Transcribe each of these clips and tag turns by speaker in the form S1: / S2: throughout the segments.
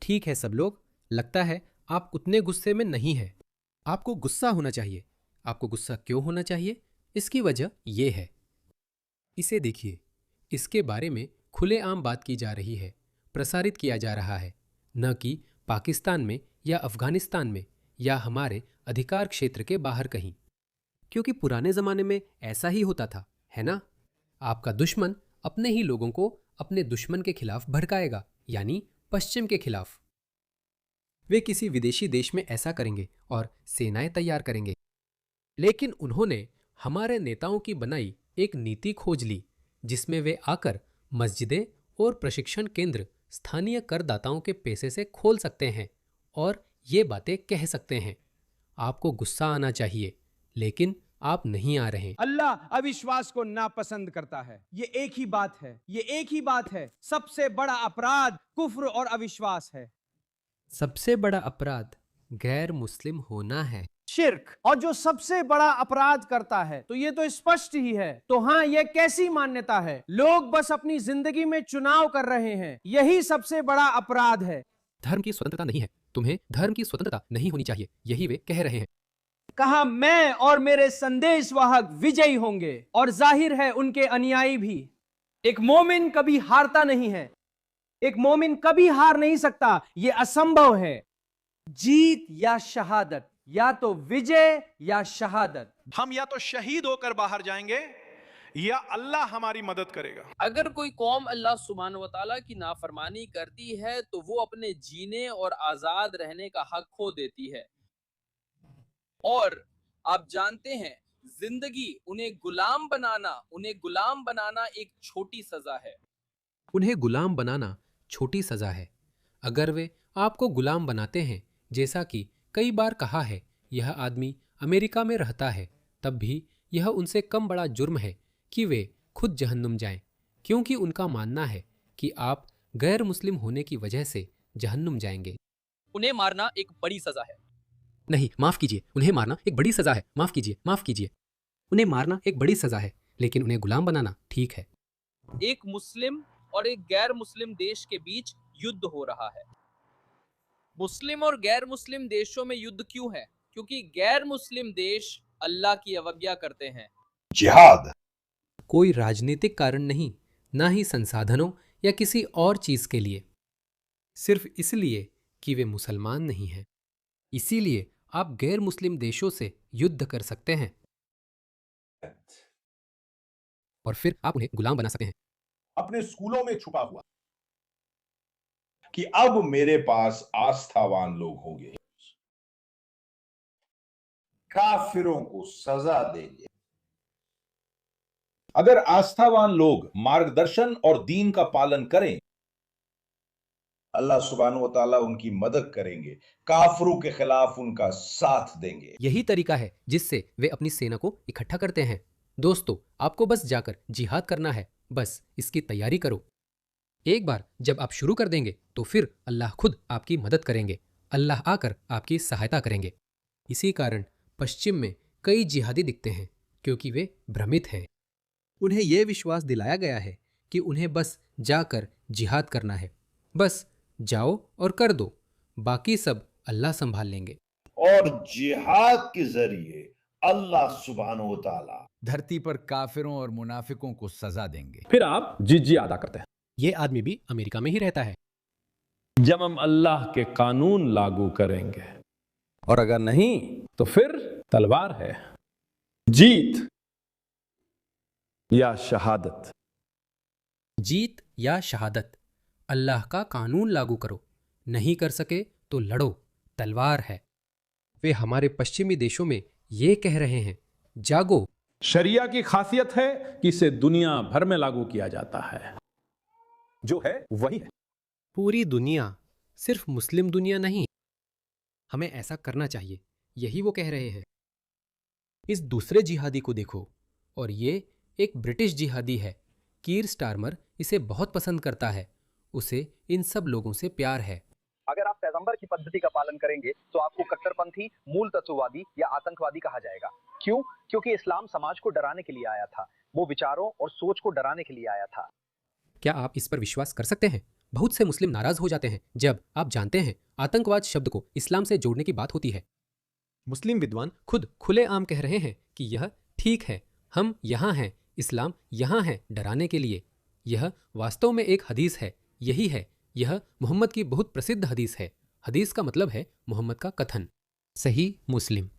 S1: ठीक है सब लोग, लगता है आप उतने गुस्से में नहीं हैं। आपको गुस्सा होना चाहिए। आपको गुस्सा क्यों होना चाहिए? इसकी वजह ये है। इसे देखिए, इसके बारे में खुलेआम बात की जा रही है, प्रसारित किया जा रहा है, न कि पाकिस्तान में या अफगानिस्तान में या हमारे अधिकार क्षेत्र के बाहर कहीं। क्योंकि पुराने जमाने में ऐसा ही होता था, है ना? आपका दुश्मन अपने ही लोगों को अपने दुश्मन के खिलाफ भड़काएगा, यानी पश्चिम के खिलाफ। वे किसी विदेशी देश में ऐसा करेंगे और सेनाएं तैयार करेंगे। लेकिन उन्होंने हमारे नेताओं की बनाई एक नीति खोज ली, जिसमें वे आकर मस्जिदें और प्रशिक्षण केंद्र स्थानीय करदाताओं के पैसे से खोल सकते हैं और ये बातें कह सकते हैं। आपको गुस्सा आना चाहिए, लेकिन आप नहीं आ रहे।
S2: अल्लाह अविश्वास को नापसंद करता है। ये एक ही बात है, ये एक ही बात है। सबसे बड़ा अपराध कुफ्र और अविश्वास है।
S1: सबसे बड़ा अपराध गैर मुस्लिम होना है।
S2: शिर्क। और जो सबसे बड़ा अपराध करता है, तो ये तो स्पष्ट ही है। तो हाँ, ये कैसी मान्यता है? लोग बस अपनी जिंदगी में चुनाव कर रहे हैं, यही सबसे बड़ा अपराध है।
S1: धर्म की स्वतंत्रता नहीं है, तुम्हें धर्म की स्वतंत्रता नहीं होनी चाहिए, यही वे कह रहे हैं।
S2: कहा मैं और मेरे संदेशवाहक विजयी होंगे, और जाहिर है उनके अनुयायी भी। एक मोमिन कभी हारता नहीं है, एक मोमिन कभी हार नहीं सकता, यह असंभव है। जीत या शहादत, या तो विजय या शहादत।
S3: हम या तो शहीद होकर बाहर जाएंगे या अल्लाह हमारी मदद करेगा।
S4: अगर कोई कौम अल्लाह सुब्हानहू व तआला की नाफरमानी करती है तो वो अपने जीने और आजाद रहने का हक खो देती है। और आप जानते हैं, जिंदगी उन्हें गुलाम बनाना एक छोटी सजा है।
S1: उन्हें गुलाम बनाना छोटी सजा है। अगर वे आपको गुलाम बनाते हैं, जैसा कि कई बार कहा है, यह आदमी अमेरिका में रहता है, तब भी यह उनसे कम बड़ा जुर्म है कि वे खुद जहन्नुम जाएं, क्योंकि उनका मानना है कि आप गैर मुस्लिम होने की वजह से जहन्नुम जाएंगे।
S4: उन्हें मारना एक बड़ी सजा है।
S1: नहीं, माफ कीजिए, उन्हें मारना एक बड़ी सजा है। माफ कीजिए, माफ कीजिए। उन्हें मारना एक बड़ी सजा है, लेकिन उन्हें गुलाम बनाना ठीक है।
S4: एक मुस्लिम और एक गैर मुस्लिम देश के बीच युद्ध हो रहा है। मुस्लिम और गैर मुस्लिम देशों में युद्ध क्यों है? क्योंकि गैर मुस्लिम देश अल्लाह की अवज्ञा करते हैं।
S5: जिहाद।
S1: कोई राजनीतिक कारण नहीं, ना ही संसाधनों या किसी और चीज के लिए, सिर्फ इसलिए कि वे मुसलमान नहीं हैं। इसीलिए आप गैर मुस्लिम देशों से युद्ध कर सकते हैं और फिर आप उन्हें गुलाम बना सकते हैं।
S5: अपने स्कूलों में छुपा हुआ कि अब मेरे पास आस्थावान लोग होंगे, काफिरों को सजा देंगे। अगर आस्थावान लोग मार्गदर्शन और दीन का पालन करें, अल्लाह सुब्हानहू व तआला उनकी मदद करेंगे, काफिरों के खिलाफ उनका साथ देंगे।
S1: यही तरीका है जिससे वे अपनी सेना को इकट्ठा करते हैं। दोस्तों, आपको बस जाकर जिहाद करना है, बस इसकी तैयारी करो। एक बार जब आप शुरू कर देंगे तो फिर अल्लाह खुद आपकी मदद करेंगे, अल्लाह आकर आपकी सहायता करेंगे। इसी कारण पश्चिम में कई जिहादी दिखते हैं, क्योंकि वे भ्रमित हैं। उन्हें यह विश्वास दिलाया गया है कि उन्हें बस जाकर जिहाद करना है। बस जाओ और कर दो, बाकी सब अल्लाह संभाल लेंगे।
S5: और जिहाद के जरिए अल्लाह सुब्हानहू व तआला
S6: धरती पर काफिरों और मुनाफिकों को सजा देंगे।
S7: फिर आप जिजिया अदा करते हैं।
S1: ये आदमी भी अमेरिका में ही रहता है।
S7: जब हम अल्लाह के कानून लागू करेंगे, और अगर नहीं तो फिर तलवार है। जीत या शहादत।
S1: जीत या शहादत। अल्लाह का कानून लागू करो, नहीं कर सके तो लड़ो, तलवार है। वे हमारे पश्चिमी देशों में ये कह रहे हैं, जागो।
S7: शरिया की खासियत है कि इसे दुनिया भर में लागू किया जाता है, जो है वही है।
S1: पूरी दुनिया, सिर्फ मुस्लिम दुनिया नहीं। हमें ऐसा करना चाहिए, यही वो कह रहे हैं। इस दूसरे जिहादी को देखो, और ये एक ब्रिटिश जिहादी है। कीर स्टारमर इसे बहुत पसंद करता है। उसे इन सब लोगों से प्यार है।
S8: अगर आप पैगंबर की पद्धति का पालन करेंगे तो आपको कट्टरपंथी, मूल तत्ववादी या आतंकवादी कहा जाएगा। क्यों? क्योंकि इस्लाम समाज को डराने के लिए आया था, वो विचारों और सोच को डराने के लिए आया था।
S1: क्या आप इस पर विश्वास कर सकते हैं? बहुत से मुस्लिम नाराज हो जाते हैं जब आप जानते हैं आतंकवाद शब्द को इस्लाम से जोड़ने की बात होती है। मुस्लिम विद्वान खुद खुलेआम कह रहे हैं कि यह ठीक है, हम यहाँ हैं, इस्लाम यहाँ है डराने के लिए। यह वास्तव में एक हदीस है, यही है, यह मोहम्मद की बहुत प्रसिद्ध हदीस है। हदीस का मतलब है मोहम्मद का कथन। सही मुस्लिम।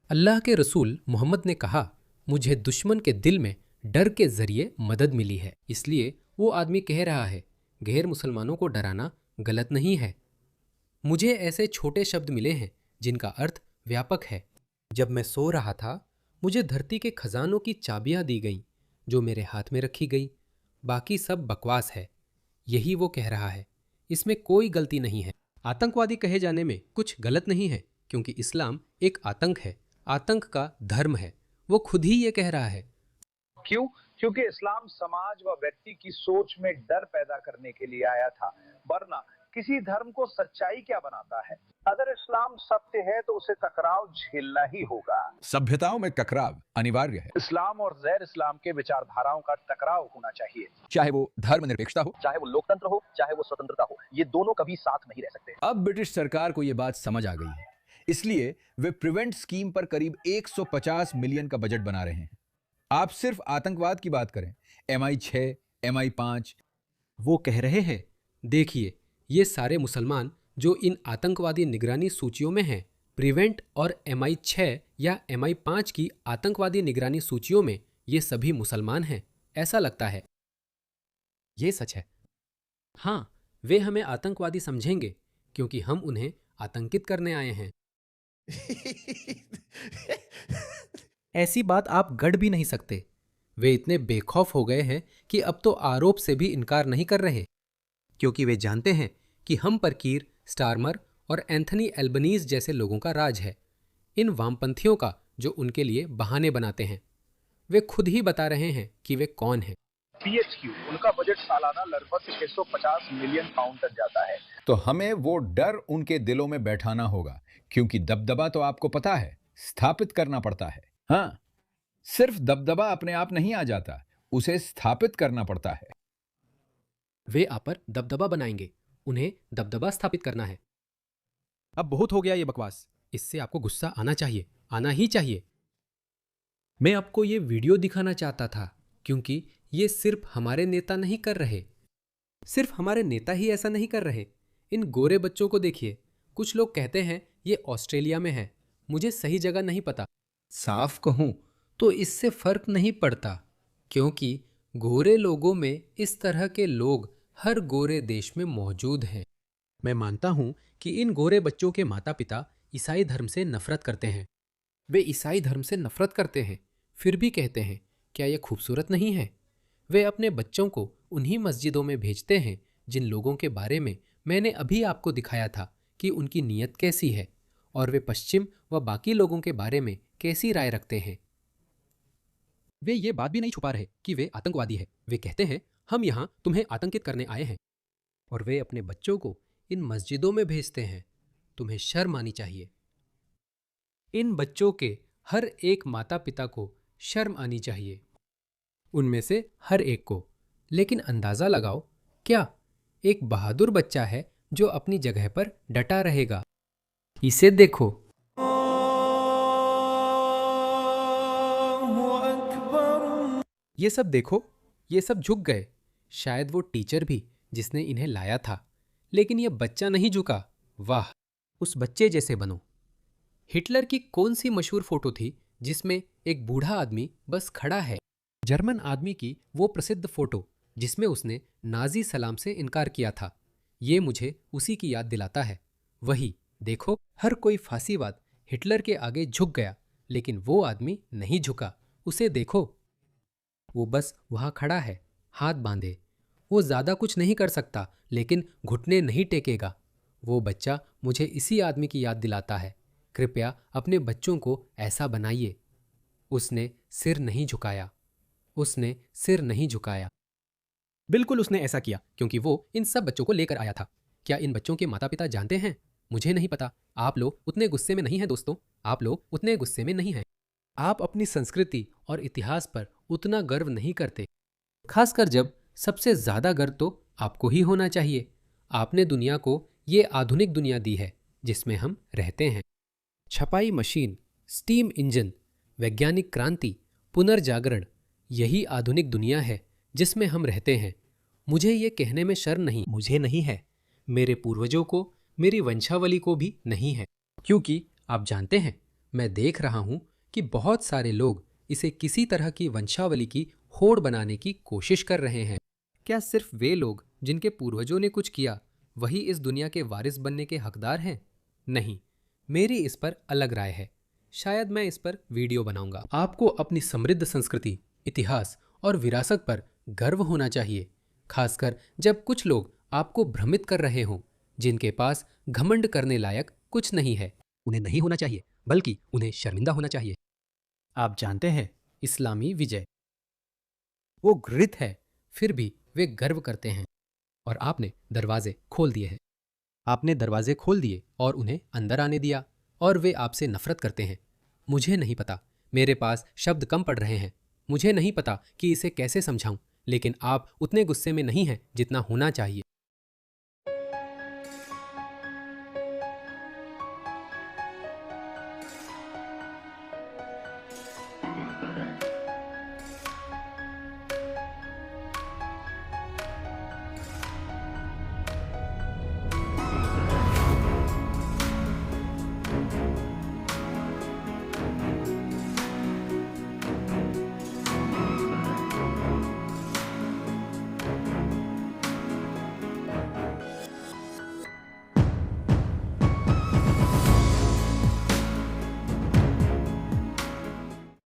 S1: अल्लाह के रसूल मोहम्मद ने कहा, मुझे दुश्मन के दिल में डर के जरिए मदद मिली है। इसलिए वो आदमी कह रहा है गैर मुसलमानों को डराना गलत नहीं है। मुझे ऐसे छोटे शब्द मिले हैं जिनका अर्थ व्यापक है। जब मैं सो रहा था मुझे धरती के खजानों की चाबियां दी गईं जो मेरे हाथ में रखी गई। बाकी सब बकवास है। यही वो कह रहा है, इसमें कोई गलती नहीं है। आतंकवादी कहे जाने में कुछ गलत नहीं है क्योंकि इस्लाम एक आतंक है, आतंक का धर्म है। वो खुद ही ये कह रहा है।
S8: क्यों? क्योंकि इस्लाम समाज व व्यक्ति की सोच में डर पैदा करने के लिए आया था, वरना किसी धर्म को सच्चाई क्या बनाता है? अगर इस्लाम सत्य है तो उसे टकराव झेलना ही होगा।
S6: सभ्यताओं में टकराव अनिवार्य है।
S8: इस्लाम और गैर इस्लाम के विचारधाराओं का टकराव होना चाहिए,
S6: चाहे वो धर्मनिरपेक्षता हो,
S8: चाहे वो लोकतंत्र हो, चाहे वो स्वतंत्रता हो। ये दोनों कभी साथ नहीं रह सकते।
S6: अब ब्रिटिश सरकार को ये बात समझ आ गई है, इसलिए वे प्रिवेंट स्कीम पर करीब 150 मिलियन का बजट बना रहे हैं। आप सिर्फ आतंकवाद की बात करें, MI6, MI5।
S1: वो कह रहे हैं, देखिए ये सारे मुसलमान जो इन आतंकवादी निगरानी सूचियों में हैं, प्रिवेंट और MI6 या MI5 की आतंकवादी निगरानी सूचियों में ये सभी मुसलमान हैं, ऐसा लगता है। ये सच है। हाँ, वे हमें आतंकवादी समझेंगे क्योंकि हम उन्हें आतंकित करने आए हैं। ऐसी बात आप गढ़ भी नहीं सकते। वे इतने बेखौफ हो गए हैं कि अब तो आरोप से भी इनकार नहीं कर रहे, क्योंकि वे जानते हैं कि हम पर कीर स्टारमर और एंथनी एल्बनीज जैसे लोगों का राज है, इन वामपंथियों का जो उनके लिए बहाने बनाते हैं। वे खुद ही बता रहे हैं कि वे कौन हैं।
S8: PHQ, उनका बजट सालाना लगभग 650 मिलियन पाउंड तक जाता है।
S6: तो हमें वो डर उनके दिलों में बैठाना होगा, क्योंकि दबदबा तो आपको पता है स्थापित करना पड़ता है। हाँ, सिर्फ दबदबा अपने आप नहीं आ जाता, उसे स्थापित करना पड़ता है।
S1: वे आप पर दबदबा बनाएंगे, उन्हें दबदबा स्थापित करना है। अब बहुत हो गया ये बकवास, इससे आपको गुस्सा आना चाहिए, आना ही चाहिए। मैं आपको ये वीडियो दिखाना चाहता था क्योंकि ये सिर्फ हमारे नेता नहीं कर रहे, सिर्फ हमारे नेता ही ऐसा नहीं कर रहे। इन गोरे बच्चों को देखिए। कुछ लोग कहते हैं ये ऑस्ट्रेलिया में है, मुझे सही जगह नहीं पता। साफ कहूं तो इससे फर्क नहीं पड़ता, क्योंकि गोरे लोगों में इस तरह के लोग हर गोरे देश में मौजूद हैं। मैं मानता हूं कि इन गोरे बच्चों के माता पिता ईसाई धर्म से नफरत करते हैं। वे ईसाई धर्म से नफरत करते हैं, फिर भी कहते हैं क्या यह खूबसूरत नहीं है? वे अपने बच्चों को उन्हीं मस्जिदों में भेजते हैं जिन लोगों के बारे में मैंने अभी आपको दिखाया था कि उनकी नीयत कैसी है और वे पश्चिम व बाकी लोगों के बारे में कैसी राय रखते हैं। वे ये बात भी नहीं छुपा रहे कि वे आतंकवादी हैं। वे कहते हैं हम यहाँ तुम्हें आतंकित करने आए हैं, और वे अपने बच्चों को इन मस्जिदों में भेजते हैं। तुम्हें शर्म आनी चाहिए। इन बच्चों के हर एक माता पिता को शर्म आनी चाहिए, उनमें से हर एक को। लेकिन अंदाजा लगाओ, क्या एक बहादुर बच्चा है जो अपनी जगह पर डटा रहेगा। इसे देखो। ये सब देखो, ये सब झुक गए। शायद वो टीचर भी जिसने इन्हें लाया था, लेकिन ये बच्चा नहीं झुका। वाह, उस बच्चे जैसे बनो। हिटलर की कौन सी मशहूर फोटो थी जिसमें एक बूढ़ा आदमी बस खड़ा है? जर्मन आदमी की वो प्रसिद्ध फोटो जिसमें उसने नाजी सलाम से इनकार किया था। ये मुझे उसी की याद दिलाता है। वही देखो, हर कोई फांसीवाद हिटलर के आगे झुक गया, लेकिन वो आदमी नहीं झुका। उसे देखो, वो बस वहां खड़ा है, हाथ बांधे। वो ज्यादा कुछ नहीं कर सकता, लेकिन घुटने नहीं टेकेगा। वो बच्चा मुझे इसी आदमी की याद दिलाता है। कृपया अपने बच्चों को ऐसा बनाइए। उसने सिर नहीं झुकाया, उसने सिर नहीं झुकाया। बिल्कुल उसने ऐसा किया क्योंकि वो इन सब बच्चों को लेकर आया था। क्या इन बच्चों के माता पिता जानते हैं? मुझे नहीं पता। आप लोग उतने गुस्से में नहीं हैं दोस्तों, आप लोग उतने गुस्से में नहीं हैं। आप अपनी संस्कृति और इतिहास पर उतना गर्व नहीं करते, खासकर जब सबसे ज्यादा गर्व तो आपको ही होना चाहिए। आपने दुनिया को ये आधुनिक दुनिया दी है जिसमें हम रहते हैं। छपाई मशीन, स्टीम इंजन, वैज्ञानिक क्रांति, पुनर्जागरण, यही आधुनिक दुनिया है जिसमें हम रहते हैं। मुझे ये कहने में शर्म नहीं, मुझे नहीं है, मेरे पूर्वजों को, मेरी वंशावली को भी नहीं है, क्योंकि आप जानते हैं मैं देख रहा हूं कि बहुत सारे लोग इसे किसी तरह की वंशावली की होड़ बनाने की कोशिश कर रहे हैं। क्या सिर्फ वे लोग जिनके पूर्वजों ने कुछ किया वही इस दुनिया के वारिस बनने के हकदार हैं? नहीं, मेरी इस पर अलग राय है। शायद मैं इस पर वीडियो बनाऊंगा। आपको अपनी समृद्ध संस्कृति, इतिहास और विरासत पर गर्व होना चाहिए, खासकर जब कुछ लोग आपको भ्रमित कर रहे हों, जिनके पास घमंड करने लायक कुछ नहीं है। उन्हें नहीं होना चाहिए, बल्कि उन्हें शर्मिंदा होना चाहिए। आप जानते हैं, इस्लामी विजय, वो घृत है, फिर भी वे गर्व करते हैं। और आपने दरवाजे खोल दिए हैं। आपने दरवाजे खोल दिए और उन्हें अंदर आने दिया, और वे आपसे नफरत करते हैं। मुझे नहीं पता, मेरे पास शब्द कम पड़ रहे हैं। मुझे नहीं पता कि इसे कैसे समझाऊं, लेकिन आप उतने गुस्से में नहीं हैं जितना होना चाहिए।